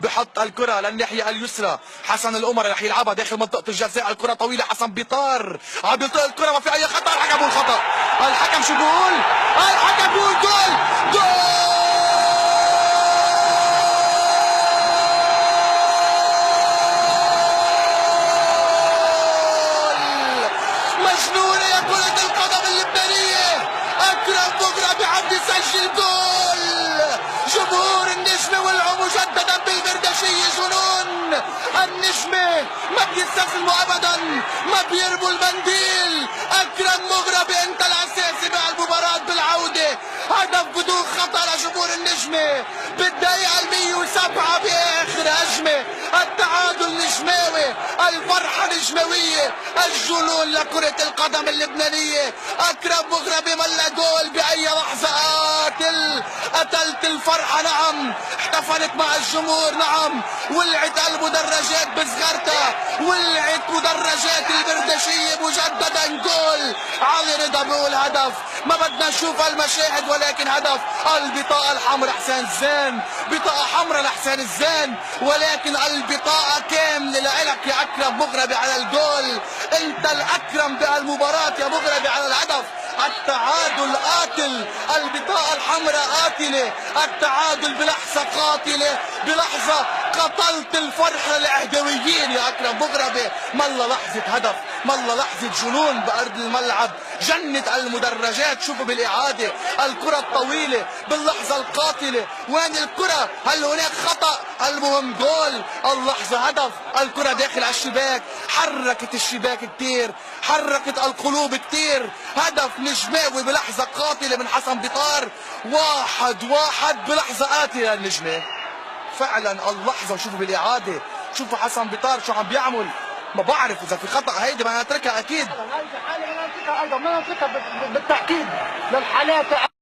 بحط الكرة للناحية اليسرى. حسن الأمر رح يلعبها داخل منطقة الجزاء. الكرة طويلة. حسن بيطار عم بيلتقط الكرة ما في أي خطأ. الحكم بيقول خطأ. الحكم شو بيقول؟ الحكم بيقول جول. جول مجنونة يا كرة القدم اللبنانية. أكرم مغربي عم يسجل جول. جمهور النجمة ولعوا مجددا بالبردشية جنون. النجمة ما بيستسلموا أبدا، ما بيرموا المنديل. أكرم مغربي أنت الأساسي بهالمباراة بالعودة. هدف بدون خطأ لجمهور النجمة بالدقيقة 107 بآخر هجمة. التعادل نجماوي، الفرحة نجماوية، الجنون لكرة القدم اللبنانية. أكرم مغربي ملا جول بأي لحظة. قتلت الفرحة نعم، احتفلت مع الجمهور نعم، ولعت المدرجات بصغرتها، ولعت مدرجات البردشية مجددا. جول علي رضا بيقول هدف. ما بدنا نشوف المشاهد ولكن هدف. البطاقة الحمراء حسين الزين، بطاقة حمراء لحسين الزين، ولكن البطاقة كاملة لإلك يا أكرم مغربي على الجول. أنت الأكرم بهالمباراة يا مغربي على الهدف. التعادل قاتل، البطاقة الحمراء قاتلة، التعادل بلحظة قاتلة، بلحظة قتلت الفرحة للأهداويين يا أكرم مغربي. مالله لحظة هدف، مالله لحظة جنون بأرض الملعب. جنت المدرجات. شوفوا بالإعادة الكرة الطويلة باللحظة القاتلة. وين الكرة؟ هل هناك خطأ؟ المهم جول. اللحظة هدف. الكرة داخل على الشباك، حركت الشباك كتير، حركت القلوب كتير. هدف نجماوي بلحظة قاتلة من حسن بيطار. 1-1 بلحظة قاتلة النجمة فعلا. اللحظة شوفوا بالإعادة، شوفوا حسن بيطار شو عم بيعمل. ما بعرف إذا في خطأ. هيدي بدنا نتركها أكيد. هيدي حالة بدنا نتركها أيضا، بدنا نتركها بالتحديد للحالات.